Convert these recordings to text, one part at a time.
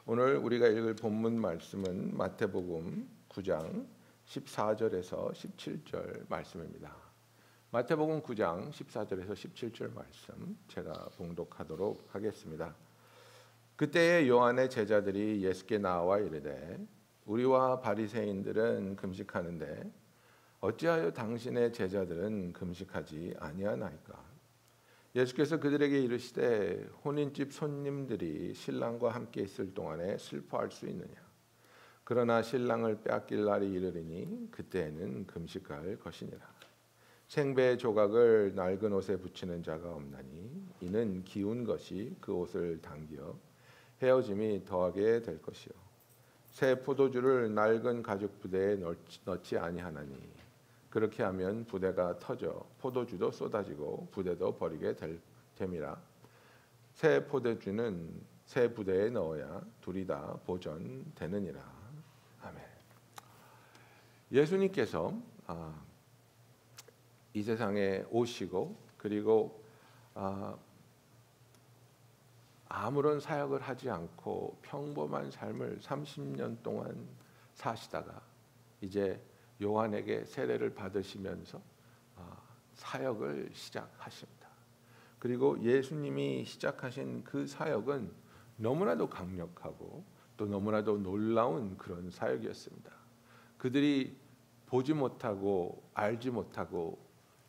오늘 우리가 읽을 본문 말씀은 마태복음 9장 14절에서 17절 말씀입니다. 마태복음 9장 14절에서 17절 말씀 제가 봉독하도록 하겠습니다. 그때에 요한의 제자들이 예수께 나와 이르되 우리와 바리새인들은 금식하는데 어찌하여 당신의 제자들은 금식하지 아니하나이까? 예수께서 그들에게 이르시되 혼인집 손님들이 신랑과 함께 있을 동안에 슬퍼할 수 있느냐? 그러나 신랑을 빼앗길 날이 이르리니 그때에는 금식할 것이니라. 생배 조각을 낡은 옷에 붙이는 자가 없나니 이는 기운 것이 그 옷을 당겨 헤어짐이 더하게 될 것이요 새 포도주를 낡은 가죽 부대에 넣지 아니하나니 그렇게 하면 부대가 터져 포도주도 쏟아지고 부대도 버리게 됨이라. 새 포도주는 새 부대에 넣어야 둘이 다 보존되느니라. 아멘. 예수님께서 이 세상에 오시고 그리고 아무런 사역을 하지 않고 평범한 삶을 30년 동안 사시다가 이제 요한에게 세례를 받으시면서 사역을 시작하십니다. 그리고 예수님이 시작하신 그 사역은 너무나도 강력하고 또 너무나도 놀라운 그런 사역이었습니다. 그들이 보지 못하고 알지 못하고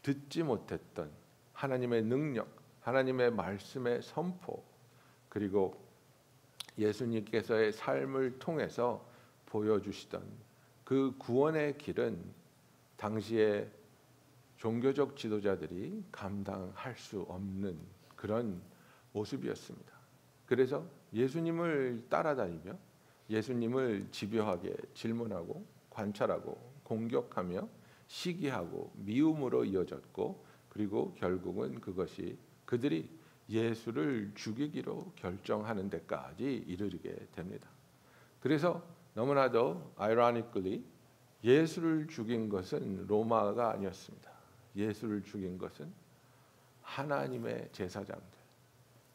듣지 못했던 하나님의 능력, 하나님의 말씀의 선포, 그리고 예수님께서의 삶을 통해서 보여주시던 그 구원의 길은 당시에 종교적 지도자들이 감당할 수 없는 그런 모습이었습니다. 그래서 예수님을 따라다니며 예수님을 집요하게 질문하고 관찰하고 공격하며 시기하고 미움으로 이어졌고, 그리고 결국은 그것이 그들이 예수를 죽이기로 결정하는 데까지 이르게 됩니다. 그래서 너무나도 ironically 예수를 죽인 것은 로마가 아니었습니다. 예수를 죽인 것은 하나님의 제사장들,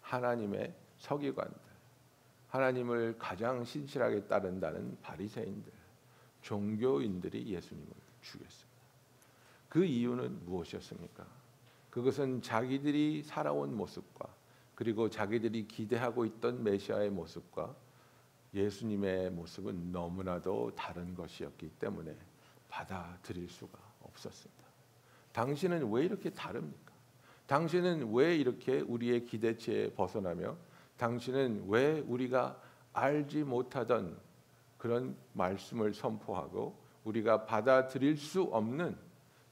하나님의 서기관들, 하나님을 가장 신실하게 따른다는 바리새인들, 종교인들이 예수님을 죽였습니다. 그 이유는 무엇이었습니까? 그것은 자기들이 살아온 모습과 그리고 자기들이 기대하고 있던 메시아의 모습과 예수님의 모습은 너무나도 다른 것이었기 때문에 받아들일 수가 없었습니다. 당신은 왜 이렇게 다릅니까? 당신은 왜 이렇게 우리의 기대치에 벗어나며 당신은 왜 우리가 알지 못하던 그런 말씀을 선포하고 우리가 받아들일 수 없는,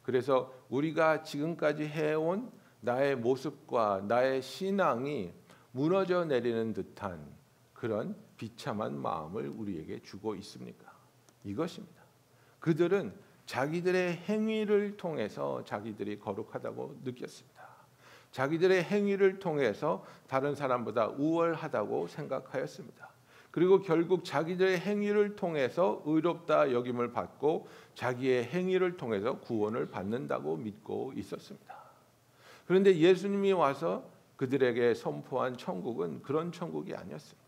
그래서 우리가 지금까지 해온 나의 모습과 나의 신앙이 무너져 내리는 듯한 그런 비참한 마음을 우리에게 주고 있습니까? 이것입니다. 그들은 자기들의 행위를 통해서 자기들이 거룩하다고 느꼈습니다. 자기들의 행위를 통해서 다른 사람보다 우월하다고 생각하였습니다. 그리고 결국 자기들의 행위를 통해서 의롭다 여김을 받고 자기의 행위를 통해서 구원을 받는다고 믿고 있었습니다. 그런데 예수님이 와서 그들에게 선포한 천국은 그런 천국이 아니었습니다.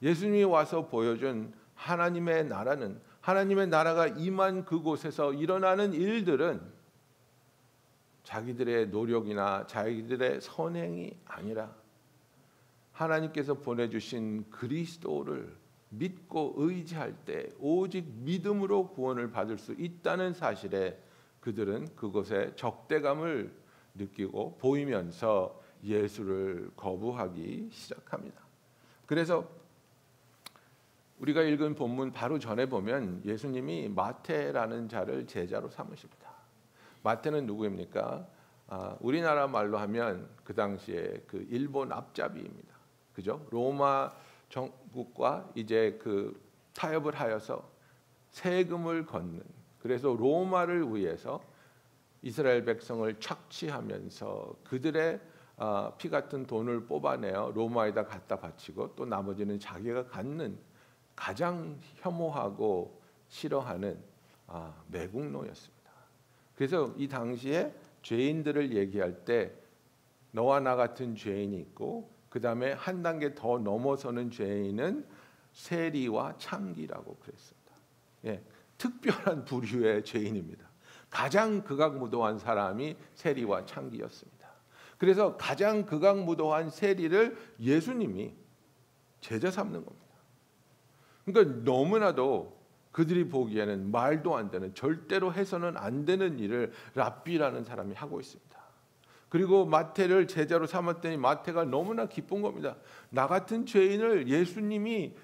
예수님이 와서 보여준 하나님의 나라는, 하나님의 나라가 임한 그곳에서 일어나는 일들은 자기들의 노력이나 자기들의 선행이 아니라 하나님께서 보내주신 그리스도를 믿고 의지할 때 오직 믿음으로 구원을 받을 수 있다는 사실에 그들은 그곳에 적대감을 느끼고 보이면서 예수를 거부하기 시작합니다. 그래서 우리가 읽은 본문 바로 전에 보면 예수님이 마태라는 자를 제자로 삼으십니다. 마태는 누구입니까? 우리나라 말로 하면 그 당시에 그 일본 앞잡이입니다. 그죠? 로마 정국과 이제 그 타협을 하여서 세금을 걷는, 그래서 로마를 위해서 이스라엘 백성을 착취하면서 그들의 피 같은 돈을 뽑아내어 로마에다 갖다 바치고 또 나머지는 자기가 갖는 가장 혐오하고 싫어하는 매국노였습니다. 그래서 이 당시에 죄인들을 얘기할 때 너와 나 같은 죄인이 있고 그 다음에 한 단계 더 넘어서는 죄인은 세리와 창기라고 그랬습니다. 예, 특별한 부류의 죄인입니다. 가장 극악무도한 사람이 세리와 창기였습니다. 그래서 가장 극악무도한 세리를 예수님이 제자 삼는 겁니다. 그러니까 너무나도 그들이 보기에는 말도 안 되는, 절대로 해서는 안 되는 일을 랍비라는 사람이 하고 있습니다. 그리고 마태를 제자로 삼았더니 마태가 너무나 기쁜 겁니다. 나 같은 죄인을 예수님이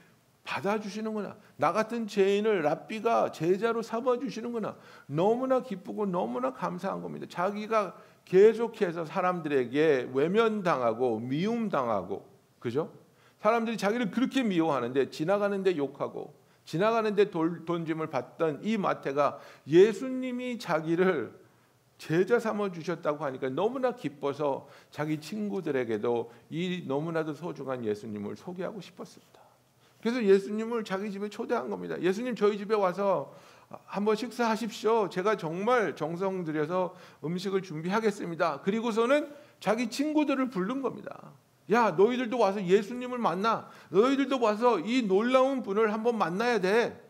받아주시는구나. 나 같은 죄인을 랍비가 제자로 삼아주시는구나. 너무나 기쁘고 너무나 감사한 겁니다. 자기가 계속해서 사람들에게 외면당하고 미움당하고, 그죠? 사람들이 자기를 그렇게 미워하는데, 지나가는데 욕하고 지나가는데 돈짐을 받던 이 마태가 예수님이 자기를 제자 삼아주셨다고 하니까 너무나 기뻐서 자기 친구들에게도 이 너무나도 소중한 예수님을 소개하고 싶었습니다. 그래서 예수님을 자기 집에 초대한 겁니다. 예수님, 저희 집에 와서 한번 식사하십시오. 제가 정말 정성 들여서 음식을 준비하겠습니다. 그리고서는 자기 친구들을 부른 겁니다. 야, 너희들도 와서 예수님을 만나. 너희들도 와서 이 놀라운 분을 한번 만나야 돼.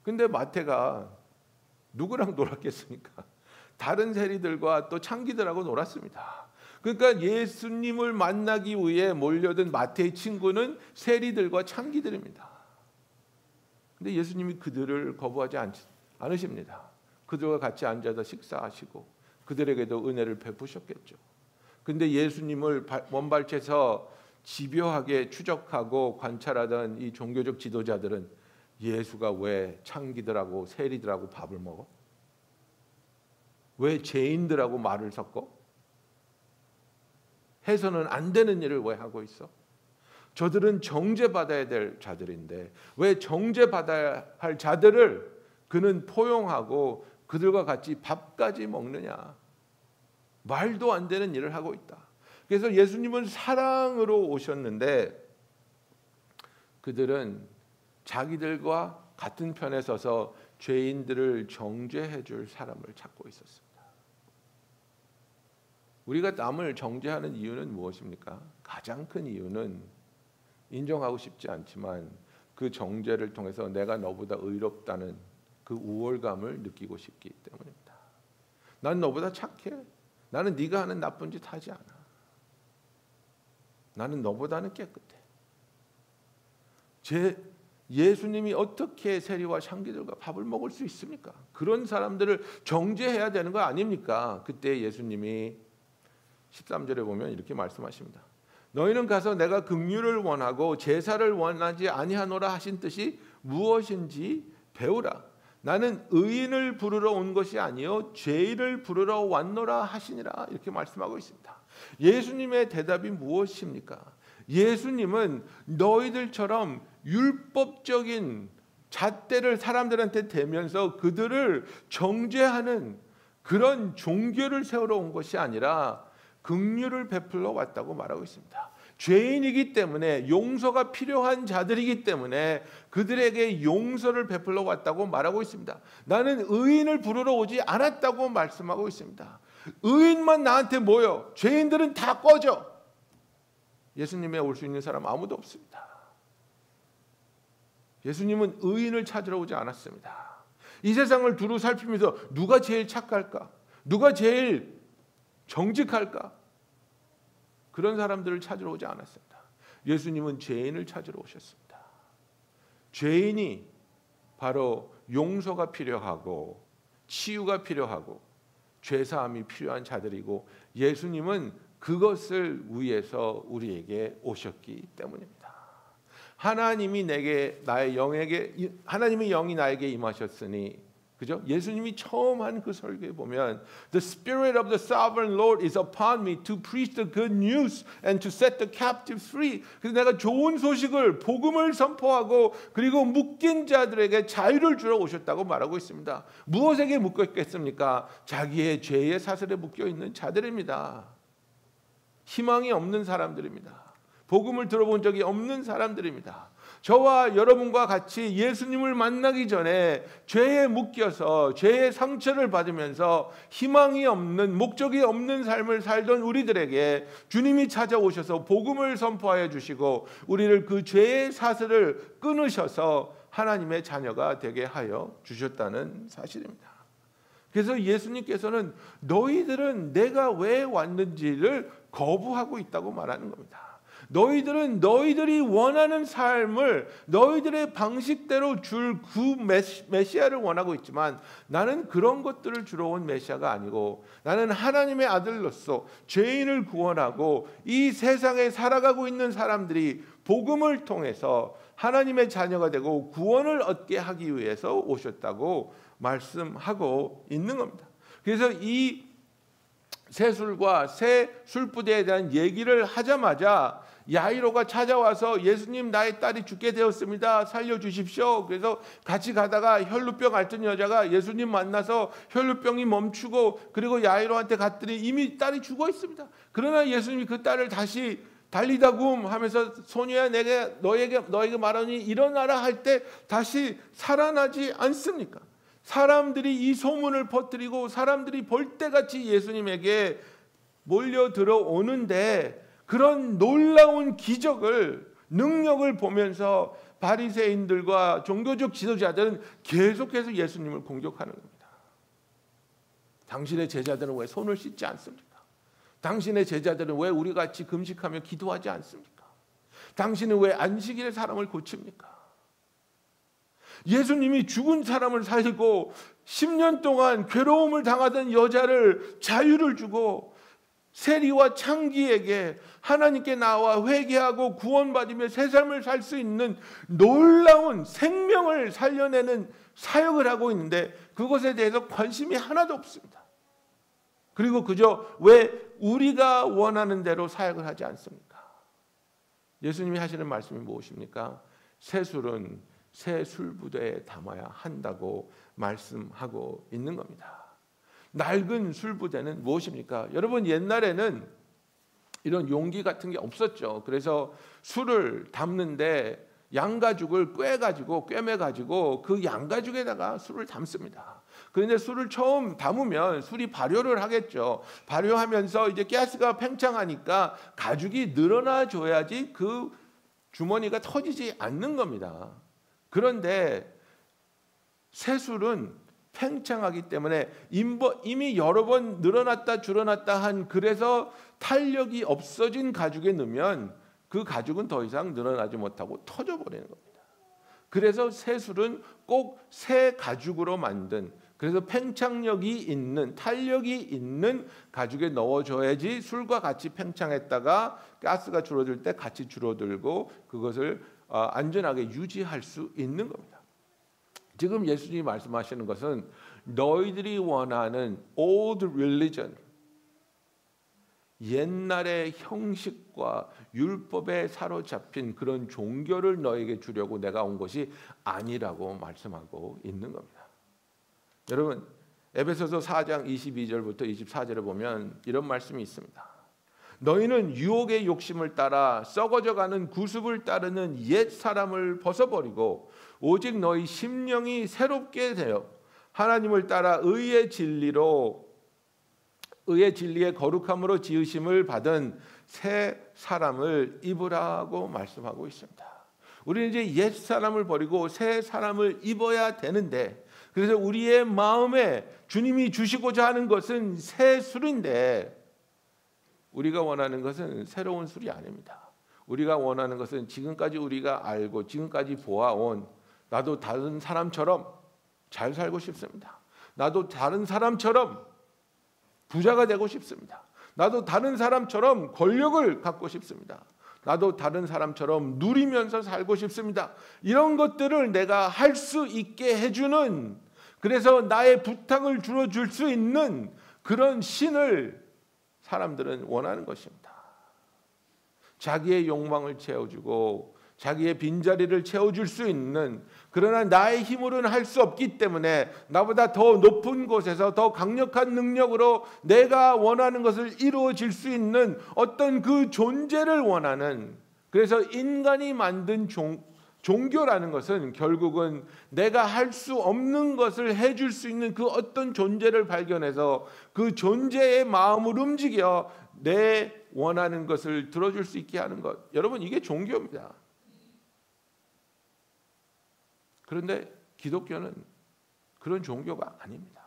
근데 마태가 누구랑 놀았겠습니까? 다른 세리들과 또 창기들하고 놀았습니다. 그러니까 예수님을 만나기 위해 몰려든 마태의 친구는 세리들과 창기들입니다. 근데 예수님이 그들을 거부하지 않으십니다. 그들과 같이 앉아서 식사하시고 그들에게도 은혜를 베푸셨겠죠. 근데 예수님을 먼발치에서 집요하게 추적하고 관찰하던 이 종교적 지도자들은 예수가 왜 창기들하고 세리들하고 밥을 먹어? 왜 죄인들하고 말을 섞어? 해서는 안 되는 일을 왜 하고 있어? 저들은 정죄받아야 될 자들인데 왜 정죄받아야 할 자들을 그는 포용하고 그들과 같이 밥까지 먹느냐? 말도 안 되는 일을 하고 있다. 그래서 예수님은 사랑으로 오셨는데 그들은 자기들과 같은 편에 서서 죄인들을 정죄해 줄 사람을 찾고 있었습니다. 우리가 남을 정죄하는 이유는 무엇입니까? 가장 큰 이유는 인정하고 싶지 않지만 그 정죄를 통해서 내가 너보다 의롭다는 그 우월감을 느끼고 싶기 때문입니다. 난 너보다 착해. 나는 네가 하는 나쁜 짓 하지 않아. 나는 너보다는 깨끗해. 예수님이 어떻게 세리와 창기들과 밥을 먹을 수 있습니까? 그런 사람들을 정죄해야 되는 거 아닙니까? 그때 예수님이 13절에 보면 이렇게 말씀하십니다. 너희는 가서 내가 긍휼을 원하고 제사를 원하지 아니하노라 하신 뜻이 무엇인지 배우라. 나는 의인을 부르러 온 것이 아니요 죄인을 부르러 왔노라 하시니라. 이렇게 말씀하고 있습니다. 예수님의 대답이 무엇입니까? 예수님은 너희들처럼 율법적인 잣대를 사람들한테 대면서 그들을 정죄하는 그런 종교를 세우러 온 것이 아니라 긍휼을 베풀러 왔다고 말하고 있습니다. 죄인이기 때문에 용서가 필요한 자들이기 때문에 그들에게 용서를 베풀러 왔다고 말하고 있습니다. 나는 의인을 부르러 오지 않았다고 말씀하고 있습니다. 의인만 나한테 모여. 죄인들은 다 꺼져. 예수님에 올 수 있는 사람 아무도 없습니다. 예수님은 의인을 찾으러 오지 않았습니다. 이 세상을 두루 살피면서 누가 제일 착할까? 누가 제일 정직할까? 그런 사람들을 찾으러 오지 않았습니다. 예수님은 죄인을 찾으러 오셨습니다. 죄인이 바로 용서가 필요하고 치유가 필요하고 죄사함이 필요한 자들이고 예수님은 그것을 위해서 우리에게 오셨기 때문입니다. 하나님이 하나님의 영이 나에게 임하셨으니, 그죠? 예수님이 처음 한 그 설교에 보면 The Spirit of the Sovereign Lord is upon me to preach the good news and to set the captives free. 그래서 내가 좋은 소식을, 복음을 선포하고 그리고 묶인 자들에게 자유를 주러 오셨다고 말하고 있습니다. 무엇에게 묶여 있겠습니까? 자기의 죄의 사슬에 묶여 있는 자들입니다. 희망이 없는 사람들입니다. 복음을 들어본 적이 없는 사람들입니다. 저와 여러분과 같이 예수님을 만나기 전에 죄에 묶여서 죄의 상처를 받으면서 희망이 없는, 목적이 없는 삶을 살던 우리들에게 주님이 찾아오셔서 복음을 선포하여 주시고 우리를 그 죄의 사슬을 끊으셔서 하나님의 자녀가 되게 하여 주셨다는 사실입니다. 그래서 예수님께서는 너희들은 내가 왜 왔는지를 거부하고 있다고 말하는 겁니다. 너희들은 너희들이 원하는 삶을 너희들의 방식대로 줄 그 메시아를 원하고 있지만 나는 그런 것들을 주러 온 메시아가 아니고 나는 하나님의 아들로서 죄인을 구원하고 이 세상에 살아가고 있는 사람들이 복음을 통해서 하나님의 자녀가 되고 구원을 얻게 하기 위해서 오셨다고 말씀하고 있는 겁니다. 그래서 이 새술과 새 술부대에 대한 얘기를 하자마자 야이로가 찾아와서 예수님 나의 딸이 죽게 되었습니다. 살려주십시오. 그래서 같이 가다가 혈루병 앓던 여자가 예수님 만나서 혈루병이 멈추고 그리고 야이로한테 갔더니 이미 딸이 죽어 있습니다. 그러나 예수님이 그 딸을 다시 달리다굼 하면서 소녀야 내가 너에게 말하니 일어나라 할 때 다시 살아나지 않습니까? 사람들이 이 소문을 퍼뜨리고 사람들이 벌떼같이 예수님에게 몰려 들어오는데 그런 놀라운 기적을 능력을 보면서 바리새인들과 종교적 지도자들은 계속해서 예수님을 공격하는 겁니다. 당신의 제자들은 왜 손을 씻지 않습니까? 당신의 제자들은 왜 우리같이 금식하며 기도하지 않습니까? 당신은 왜 안식일에 사람을 고칩니까? 예수님이 죽은 사람을 살리고 10년 동안 괴로움을 당하던 여자를 자유를 주고 세리와 창기에게 하나님께 나와 회개하고 구원받으며 새 삶을 살 수 있는 놀라운 생명을 살려내는 사역을 하고 있는데 그것에 대해서 관심이 하나도 없습니다. 그리고 그저 왜 우리가 원하는 대로 사역을 하지 않습니까? 예수님이 하시는 말씀이 무엇입니까? 새술은 새 술부대에 담아야 한다고 말씀하고 있는 겁니다. 낡은 술부대는 무엇입니까? 여러분 옛날에는 이런 용기 같은 게 없었죠. 그래서 술을 담는데 양가죽을 꿰매가지고 그 양가죽에다가 술을 담습니다. 그런데 술을 처음 담으면 술이 발효를 하겠죠. 발효하면서 이제 가스가 팽창하니까 가죽이 늘어나 줘야지 그 주머니가 터지지 않는 겁니다. 그런데 새술은 팽창하기 때문에 이미 여러 번 늘어났다 줄어났다 한 그래서 탄력이 없어진 가죽에 넣으면 그 가죽은 더 이상 늘어나지 못하고 터져버리는 겁니다. 그래서 새술은 꼭 새 가죽으로 만든 그래서 팽창력이 있는 탄력이 있는 가죽에 넣어줘야지 술과 같이 팽창했다가 가스가 줄어들 때 같이 줄어들고 그것을 안전하게 유지할 수 있는 겁니다. 지금 예수님이 말씀하시는 것은 너희들이 원하는 old religion, 옛날의 형식과 율법에 사로잡힌 그런 종교를 너에게 주려고 내가 온 것이 아니라고 말씀하고 있는 겁니다. 여러분 에베소서 4장 22절부터 24절에 보면 이런 말씀이 있습니다. 너희는 유혹의 욕심을 따라 썩어져가는 구습을 따르는 옛 사람을 벗어버리고 오직 너희 심령이 새롭게 되어 하나님을 따라 의의 진리의 거룩함으로 지으심을 받은 새 사람을 입으라고 말씀하고 있습니다. 우리는 이제 옛 사람을 버리고 새 사람을 입어야 되는데 그래서 우리의 마음에 주님이 주시고자 하는 것은 새 술인데 우리가 원하는 것은 새로운 술이 아닙니다. 우리가 원하는 것은 지금까지 우리가 알고 지금까지 보아온 나도 다른 사람처럼 잘 살고 싶습니다. 나도 다른 사람처럼 부자가 되고 싶습니다. 나도 다른 사람처럼 권력을 갖고 싶습니다. 나도 다른 사람처럼 누리면서 살고 싶습니다. 이런 것들을 내가 할 수 있게 해주는 그래서 나의 부탁을 들어줄 수 있는 그런 신을 사람들은 원하는 것입니다. 자기의 욕망을 채워주고 자기의 빈자리를 채워줄 수 있는 그러나 나의 힘으로는 할 수 없기 때문에 나보다 더 높은 곳에서 더 강력한 능력으로 내가 원하는 것을 이루어질 수 있는 어떤 그 존재를 원하는 그래서 인간이 만든 종교라는 것은 결국은 내가 할 수 없는 것을 해줄 수 있는 그 어떤 존재를 발견해서 그 존재의 마음을 움직여 내 원하는 것을 들어줄 수 있게 하는 것. 여러분, 이게 종교입니다. 그런데 기독교는 그런 종교가 아닙니다.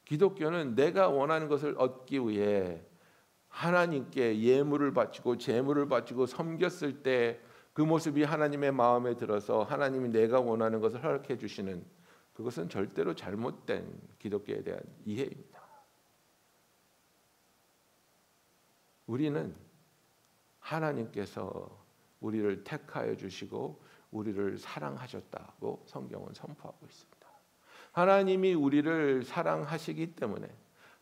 기독교는 내가 원하는 것을 얻기 위해 하나님께 예물을 바치고 제물을 바치고 섬겼을 때 그 모습이 하나님의 마음에 들어서 하나님이 내가 원하는 것을 허락해 주시는, 그것은 절대로 잘못된 기독교에 대한 이해입니다. 우리는 하나님께서 우리를 택하여 주시고 우리를 사랑하셨다고 성경은 선포하고 있습니다. 하나님이 우리를 사랑하시기 때문에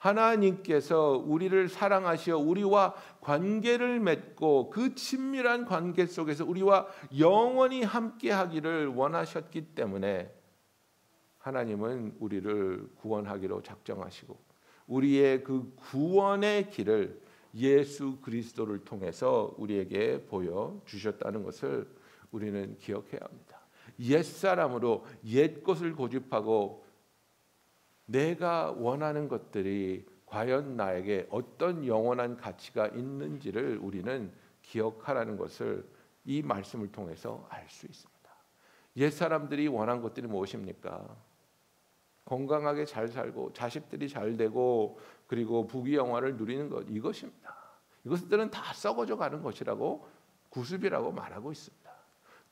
하나님께서 우리를 사랑하시어 우리와 관계를 맺고 그 친밀한 관계 속에서 우리와 영원히 함께하기를 원하셨기 때문에 하나님은 우리를 구원하기로 작정하시고 우리의 그 구원의 길을 예수 그리스도를 통해서 우리에게 보여주셨다는 것을 우리는 기억해야 합니다. 옛사람으로 옛것을 고집하고 내가 원하는 것들이 과연 나에게 어떤 영원한 가치가 있는지를 우리는 기억하라는 것을 이 말씀을 통해서 알 수 있습니다. 옛사람들이 원한 것들이 무엇입니까? 건강하게 잘 살고 자식들이 잘 되고 그리고 부귀영화를 누리는 것, 이것입니다. 이것들은 다 썩어져 가는 것이라고 구습이라고 말하고 있습니다.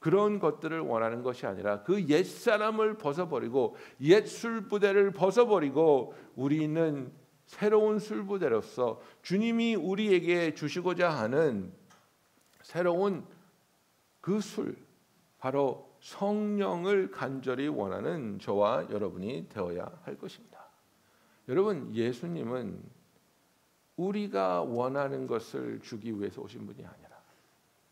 그런 것들을 원하는 것이 아니라 그 옛사람을 벗어버리고 옛 술부대를 벗어버리고 우리는 새로운 술부대로서 주님이 우리에게 주시고자 하는 새로운 그 술, 바로 성령을 간절히 원하는 저와 여러분이 되어야 할 것입니다. 여러분, 예수님은 우리가 원하는 것을 주기 위해서 오신 분이 아니라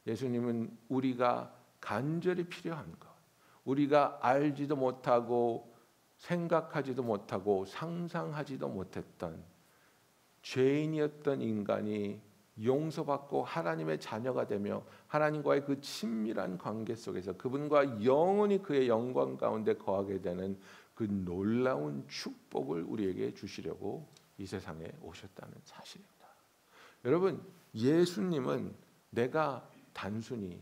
예수님은 우리가 간절히 필요한 것, 우리가 알지도 못하고 생각하지도 못하고 상상하지도 못했던 죄인이었던 인간이 용서받고 하나님의 자녀가 되며 하나님과의 그 친밀한 관계 속에서 그분과 영원히 그의 영광 가운데 거하게 되는 그 놀라운 축복을 우리에게 주시려고 이 세상에 오셨다는 사실입니다. 여러분, 예수님은 내가 단순히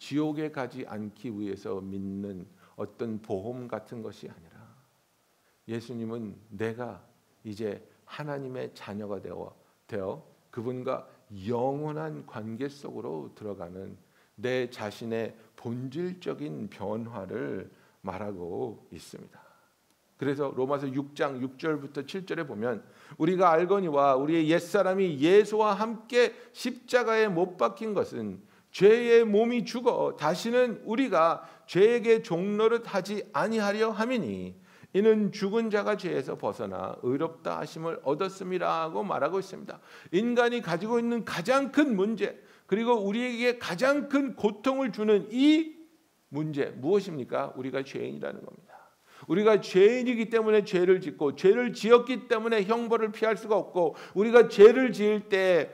지옥에 가지 않기 위해서 믿는 어떤 보험 같은 것이 아니라 예수님은 내가 이제 하나님의 자녀가 되어 그분과 영원한 관계 속으로 들어가는 내 자신의 본질적인 변화를 말하고 있습니다. 그래서 로마서 6장 6절부터 7절에 보면 우리가 알거니와 우리의 옛사람이 예수와 함께 십자가에 못 박힌 것은 죄의 몸이 죽어 다시는 우리가 죄에게 종노릇 하지 아니하려 함이니 이는 죽은 자가 죄에서 벗어나 의롭다 하심을 얻었음이라고 말하고 있습니다. 인간이 가지고 있는 가장 큰 문제, 그리고 우리에게 가장 큰 고통을 주는 이 문제 무엇입니까? 우리가 죄인이라는 겁니다. 우리가 죄인이기 때문에 죄를 짓고 죄를 지었기 때문에 형벌을 피할 수가 없고 우리가 죄를 지을 때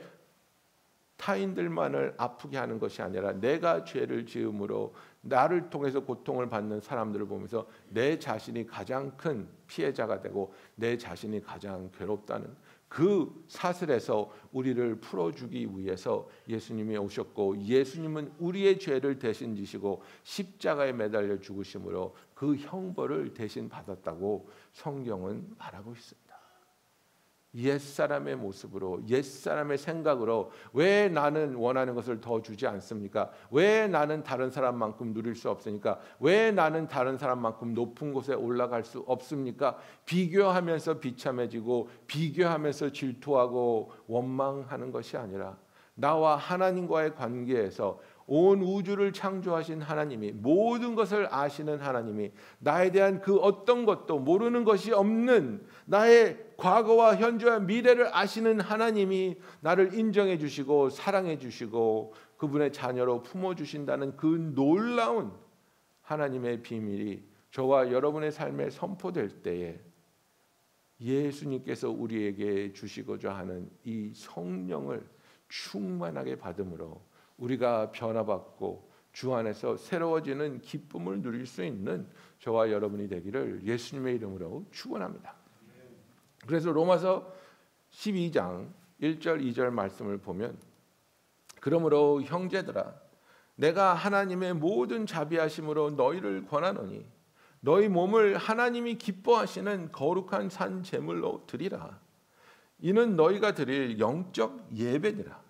타인들만을 아프게 하는 것이 아니라 내가 죄를 지음으로 나를 통해서 고통을 받는 사람들을 보면서 내 자신이 가장 큰 피해자가 되고 내 자신이 가장 괴롭다는 그 사슬에서 우리를 풀어주기 위해서 예수님이 오셨고 예수님은 우리의 죄를 대신 지시고 십자가에 매달려 죽으심으로 그 형벌을 대신 받았다고 성경은 말하고 있습니다. 옛사람의 모습으로 옛사람의 생각으로 왜 나는 원하는 것을 더 주지 않습니까? 왜 나는 다른 사람만큼 누릴 수 없으니까? 왜 나는 다른 사람만큼 높은 곳에 올라갈 수 없습니까? 비교하면서 비참해지고 비교하면서 질투하고 원망하는 것이 아니라 나와 하나님과의 관계에서 온 우주를 창조하신 하나님이 모든 것을 아시는 하나님이 나에 대한 그 어떤 것도 모르는 것이 없는 나의 과거와 현재와 미래를 아시는 하나님이 나를 인정해 주시고 사랑해 주시고 그분의 자녀로 품어 주신다는 그 놀라운 하나님의 비밀이 저와 여러분의 삶에 선포될 때에 예수님께서 우리에게 주시고자 하는 이 성령을 충만하게 받음으로 우리가 변화받고 주 안에서 새로워지는 기쁨을 누릴 수 있는 저와 여러분이 되기를 예수님의 이름으로 축원합니다. 그래서 로마서 12장 1절 2절 말씀을 보면 그러므로 형제들아 내가 하나님의 모든 자비하심으로 너희를 권하노니 너희 몸을 하나님이 기뻐하시는 거룩한 산 제물로 드리라. 이는 너희가 드릴 영적 예배니라.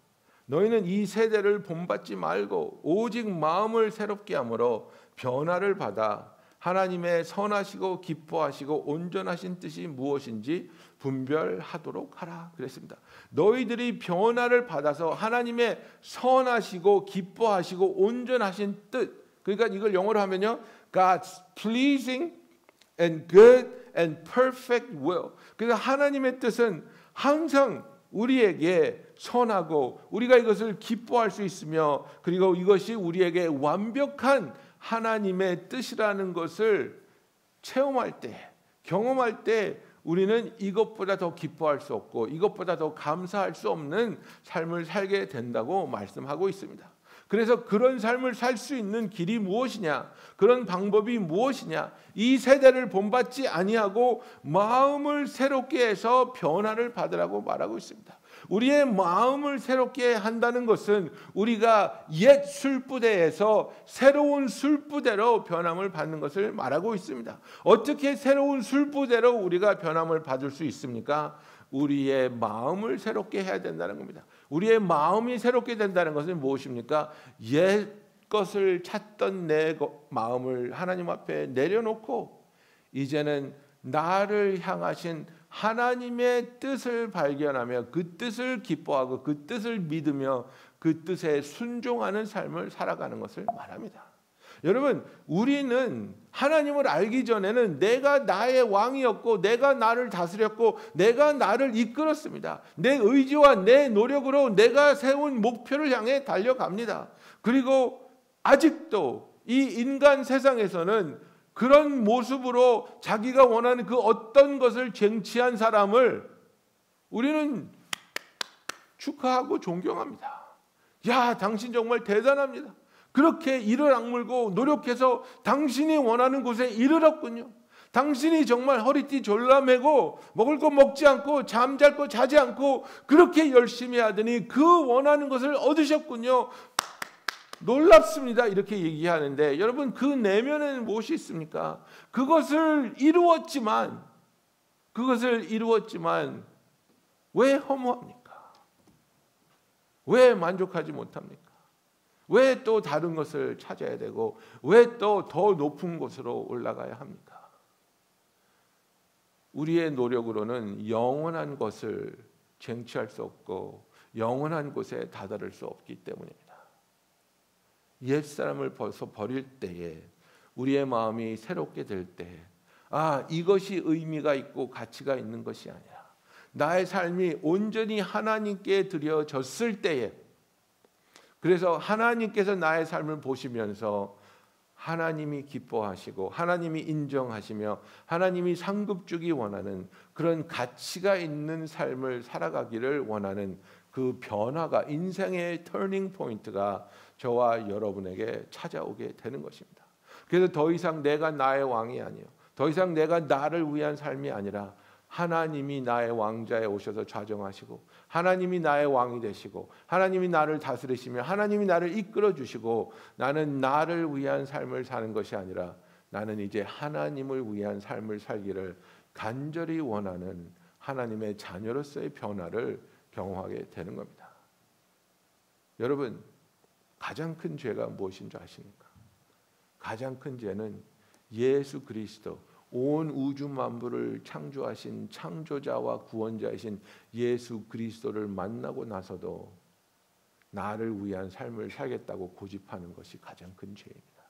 너희는 이 세대를 본받지 말고 오직 마음을 새롭게 함으로 변화를 받아 하나님의 선하시고 기뻐하시고 온전하신 뜻이 무엇인지 분별하도록 하라 그랬습니다. 너희들이 변화를 받아서 하나님의 선하시고 기뻐하시고 온전하신 뜻, 그러니까 이걸 영어로 하면요, God's pleasing and good and perfect will. 그래서 하나님의 뜻은 항상 우리에게 선하고 우리가 이것을 기뻐할 수 있으며 그리고 이것이 우리에게 완벽한 하나님의 뜻이라는 것을 체험할 때, 경험할 때 우리는 이것보다 더 기뻐할 수 없고 이것보다 더 감사할 수 없는 삶을 살게 된다고 말씀하고 있습니다. 그래서 그런 삶을 살 수 있는 길이 무엇이냐? 그런 방법이 무엇이냐? 이 세대를 본받지 아니하고 마음을 새롭게 해서 변화를 받으라고 말하고 있습니다. 우리의 마음을 새롭게 한다는 것은 우리가 옛 술부대에서 새로운 술부대로 변함을 받는 것을 말하고 있습니다. 어떻게 새로운 술부대로 우리가 변함을 받을 수 있습니까? 우리의 마음을 새롭게 해야 된다는 겁니다. 우리의 마음이 새롭게 된다는 것은 무엇입니까? 옛 것을 찾던 내 마음을 하나님 앞에 내려놓고 이제는 나를 향하신 하나님의 뜻을 발견하며 그 뜻을 기뻐하고 그 뜻을 믿으며 그 뜻에 순종하는 삶을 살아가는 것을 말합니다. 여러분, 우리는 하나님을 알기 전에는 내가 나의 왕이었고 내가 나를 다스렸고 내가 나를 이끌었습니다. 내 의지와 내 노력으로 내가 세운 목표를 향해 달려갑니다. 그리고 아직도 이 인간 세상에서는 그런 모습으로 자기가 원하는 그 어떤 것을 쟁취한 사람을 우리는 축하하고 존경합니다. 야, 당신 정말 대단합니다. 그렇게 이를 악물고 노력해서 당신이 원하는 곳에 이르렀군요. 당신이 정말 허리띠 졸라매고 먹을 거 먹지 않고 잠잘 거 자지 않고 그렇게 열심히 하더니 그 원하는 것을 얻으셨군요. 놀랍습니다. 이렇게 얘기하는데 여러분, 그 내면에는 무엇이 있습니까? 그것을 이루었지만 왜 허무합니까? 왜 만족하지 못합니까? 왜 또 다른 것을 찾아야 되고 왜 또 더 높은 곳으로 올라가야 합니까? 우리의 노력으로는 영원한 것을 쟁취할 수 없고 영원한 곳에 다다를 수 없기 때문입니다. 옛사람을 벌써 버릴 때에 우리의 마음이 새롭게 될 때, 이것이 의미가 있고 가치가 있는 것이 아니라 나의 삶이 온전히 하나님께 드려졌을 때에, 그래서 하나님께서 나의 삶을 보시면서 하나님이 기뻐하시고 하나님이 인정하시며 하나님이 상급 주기 원하는 그런 가치가 있는 삶을 살아가기를 원하는 그 변화가, 인생의 터닝 포인트가 저와 여러분에게 찾아오게 되는 것입니다. 그래서 더 이상 내가 나의 왕이 아니요, 더 이상 내가 나를 위한 삶이 아니라 하나님이 나의 왕자에 오셔서 좌정하시고 하나님이 나의 왕이 되시고 하나님이 나를 다스리시며 하나님이 나를 이끌어 주시고 나는 나를 위한 삶을 사는 것이 아니라 나는 이제 하나님을 위한 삶을 살기를 간절히 원하는 하나님의 자녀로서의 변화를 경험하게 되는 겁니다. 여러분, 가장 큰 죄가 무엇인 줄 아십니까? 가장 큰 죄는 예수 그리스도, 온 우주 만물을 창조하신 창조자와 구원자이신 예수 그리스도를 만나고 나서도 나를 위한 삶을 살겠다고 고집하는 것이 가장 큰 죄입니다.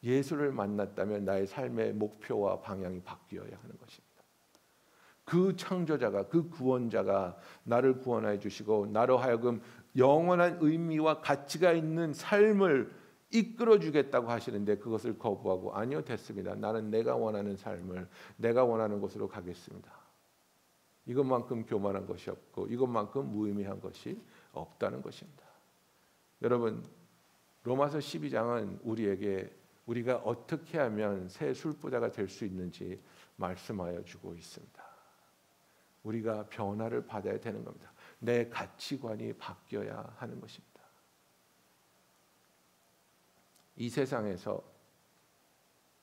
예수를 만났다면 나의 삶의 목표와 방향이 바뀌어야 하는 것입니다. 그 창조자가, 그 구원자가 나를 구원해 주시고 나로 하여금 영원한 의미와 가치가 있는 삶을 이끌어 주겠다고 하시는데 그것을 거부하고 아니요, 됐습니다. 나는 내가 원하는 삶을, 내가 원하는 곳으로 가겠습니다. 이것만큼 교만한 것이 없고 이것만큼 무의미한 것이 없다는 것입니다. 여러분, 로마서 12장은 우리에게 우리가 어떻게 하면 새 술부자가 될 수 있는지 말씀하여 주고 있습니다. 우리가 변화를 받아야 되는 겁니다. 내 가치관이 바뀌어야 하는 것입니다. 이 세상에서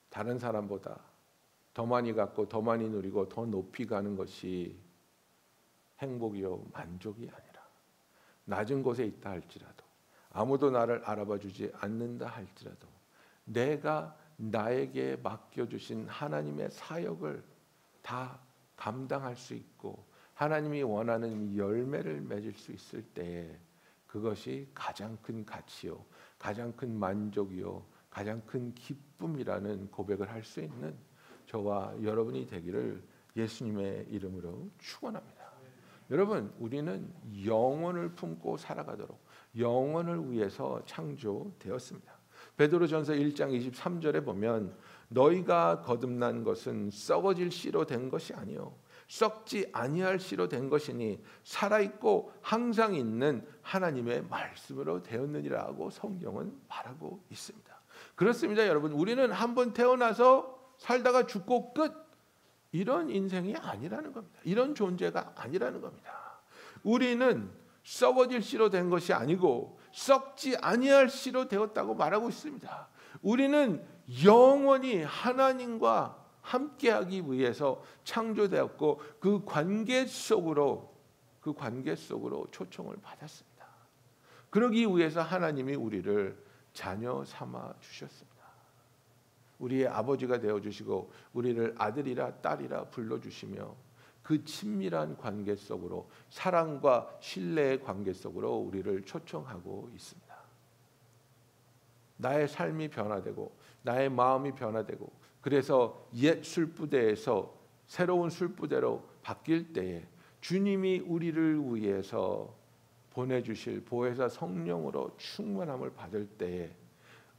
다른 사람보다 더 많이 갖고 더 많이 누리고 더 높이 가는 것이 행복이요 만족이 아니라, 낮은 곳에 있다 할지라도, 아무도 나를 알아봐 주지 않는다 할지라도 내가 나에게 맡겨주신 하나님의 사역을 다 감당할 수 있고 하나님이 원하는 열매를 맺을 수 있을 때에 그것이 가장 큰 가치요, 가장 큰 만족이요, 가장 큰 기쁨이라는 고백을 할 수 있는 저와 여러분이 되기를 예수님의 이름으로 축원합니다. 여러분, 우리는 영혼을 품고 살아가도록 영혼을 위해서 창조되었습니다. 베드로전서 1장 23절에 보면 너희가 거듭난 것은 썩어질 씨로 된 것이 아니요 썩지 아니할 씨로 된 것이니 살아있고 항상 있는 하나님의 말씀으로 되었느니라고 성경은 말하고 있습니다. 그렇습니다, 여러분. 우리는 한번 태어나서 살다가 죽고 끝, 이런 인생이 아니라는 겁니다. 이런 존재가 아니라는 겁니다. 우리는 썩어질 씨로 된 것이 아니고 썩지 아니할 씨로 되었다고 말하고 있습니다. 우리는 영원히 하나님과 함께하기 위해서 창조되었고 그 관계 속으로 초청을 받았습니다. 그러기 위해서 하나님이 우리를 자녀 삼아 주셨습니다. 우리의 아버지가 되어 주시고 우리를 아들이라 딸이라 불러 주시며 그 친밀한 관계 속으로, 사랑과 신뢰의 관계 속으로 우리를 초청하고 있습니다. 나의 삶이 변화되고 나의 마음이 변화되고 그래서 옛 술부대에서 새로운 술부대로 바뀔 때에 주님이 우리를 위해서 보내주실 보혜사 성령으로 충만함을 받을 때에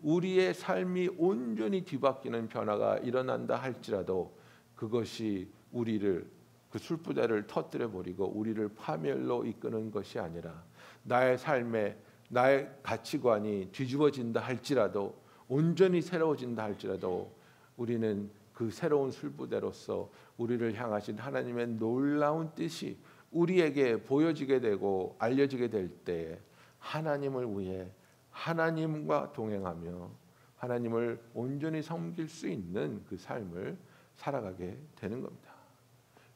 우리의 삶이 온전히 뒤바뀌는 변화가 일어난다 할지라도 그것이 우리를, 그 술부대를 터뜨려 버리고 우리를 파멸로 이끄는 것이 아니라 나의 삶에 나의 가치관이 뒤집어진다 할지라도, 온전히 새로워진다 할지라도 우리는 그 새로운 술부대로서 우리를 향하신 하나님의 놀라운 뜻이 우리에게 보여지게 되고 알려지게 될 때에 하나님을 위해 하나님과 동행하며 하나님을 온전히 섬길 수 있는 그 삶을 살아가게 되는 겁니다.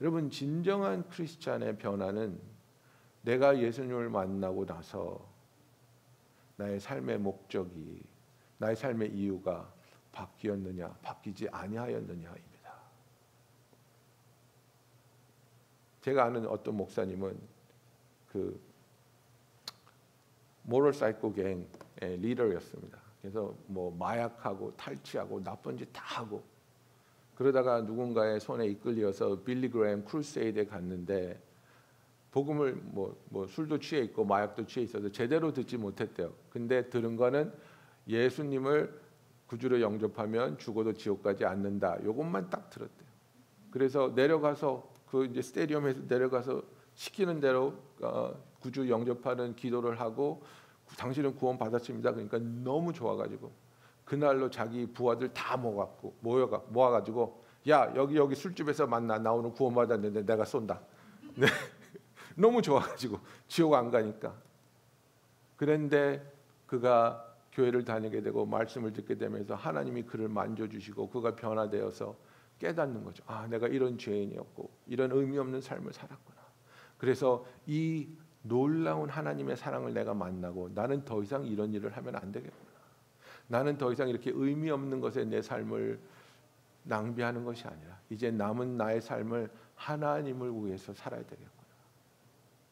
여러분, 진정한 크리스찬의 변화는 내가 예수님을 만나고 나서 나의 삶의 목적이, 나의 삶의 이유가 바뀌었느냐 바뀌지 아니하였느냐입니다. 제가 아는 어떤 목사님은 그 모럴 사이코 갱의 리더였습니다. 그래서 뭐 마약하고 탈취하고 나쁜 짓 다 하고 그러다가 누군가의 손에 이끌려서 빌리 그레이엄 크루세이드에 갔는데 복음을 뭐 술도 취해 있고 마약도 취해 있어서 제대로 듣지 못했대요. 근데 들은 거는 예수님을 구주로 영접하면 죽어도 지옥 가지 않는다. 요것만 딱 들었대요. 그래서 내려가서 그 이제 스테디움에서 내려가서 시키는 대로 구주 영접하는 기도를 하고 당신은 구원 받았습니다. 그러니까 너무 좋아가지고 그날로 자기 부하들 다 모아가지고 야 여기 술집에서 만나, 나 오늘 구원 받았는데 내가 쏜다. 네. 너무 좋아가지고 지옥 안 가니까. 그런데 그가 교회를 다니게 되고 말씀을 듣게 되면서 하나님이 그를 만져주시고 그가 변화되어서 깨닫는 거죠. 아, 내가 이런 죄인이었고 이런 의미 없는 삶을 살았구나. 그래서 이 놀라운 하나님의 사랑을 내가 만나고 나는 더 이상 이런 일을 하면 안 되겠구나. 나는 더 이상 이렇게 의미 없는 것에 내 삶을 낭비하는 것이 아니라 이제 남은 나의 삶을 하나님을 위해서 살아야 되겠구나.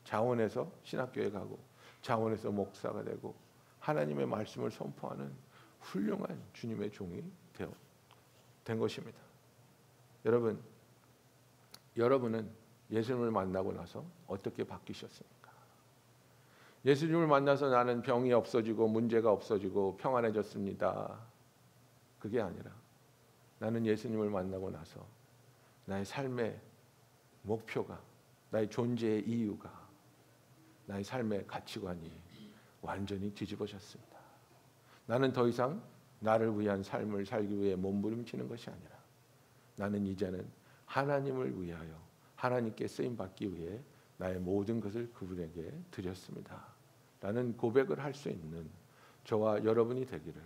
자원해서 신학교에 가고 자원해서 목사가 되고 하나님의 말씀을 선포하는 훌륭한 주님의 종이 된 것입니다. 여러분은 예수님을 만나고 나서 어떻게 바뀌셨습니까? 예수님을 만나서 나는 병이 없어지고 문제가 없어지고 평안해졌습니다. 그게 아니라 나는 예수님을 만나고 나서 나의 삶의 목표가, 나의 존재의 이유가, 나의 삶의 가치관이 완전히 뒤집어졌습니다. 나는 더 이상 나를 위한 삶을 살기 위해 몸부림치는 것이 아니라 나는 이제는 하나님을 위하여 하나님께 쓰임 받기 위해 나의 모든 것을 그분에게 드렸습니다 라는 고백을 할 수 있는 저와 여러분이 되기를,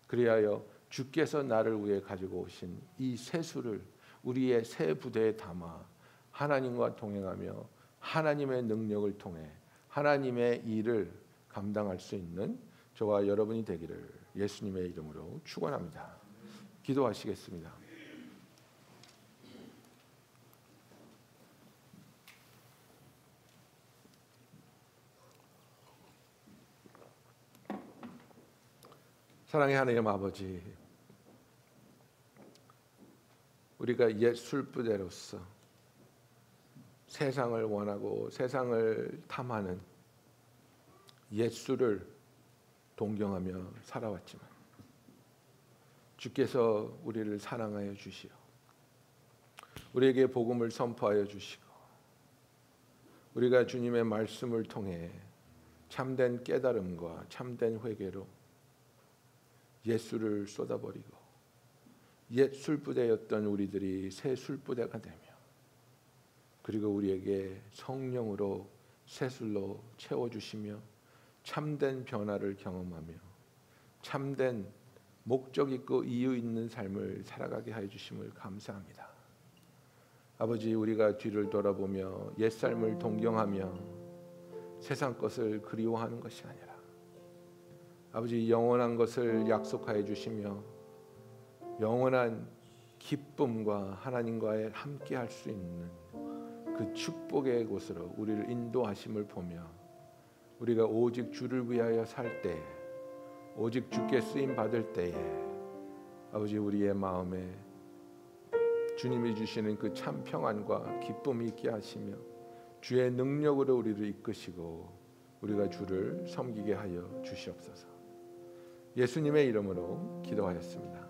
그리하여 주께서 나를 위해 가지고 오신 이 세수를 우리의 새 부대에 담아 하나님과 동행하며 하나님의 능력을 통해 하나님의 일을 감당할 수 있는 저와 여러분이 되기를 예수님의 이름으로 축원합니다. 기도하시겠습니다. 사랑의 하나님 아버지, 우리가 옛 술부대로서 세상을 원하고 세상을 탐하는 옛 술을 동경하며 살아왔지만 주께서 우리를 사랑하여 주시어 우리에게 복음을 선포하여 주시고 우리가 주님의 말씀을 통해 참된 깨달음과 참된 회개로 옛 술을 쏟아버리고 옛 술부대였던 우리들이 새 술부대가 되며 그리고 우리에게 성령으로 새 술로 채워주시며 참된 변화를 경험하며 참된 목적 있고 이유 있는 삶을 살아가게 하여 주심을 감사합니다. 아버지, 우리가 뒤를 돌아보며 옛 삶을 동경하며 세상 것을 그리워하는 것이 아니라 아버지, 영원한 것을 약속하여 주시며 영원한 기쁨과 하나님과의 함께 할 수 있는 그 축복의 곳으로 우리를 인도하심을 보며 우리가 오직 주를 위하여 살 때에, 오직 주께 쓰임 받을 때에 아버지, 우리의 마음에 주님이 주시는 그 참 평안과 기쁨이 있게 하시며 주의 능력으로 우리를 이끄시고 우리가 주를 섬기게 하여 주시옵소서. 예수님의 이름으로 기도하였습니다.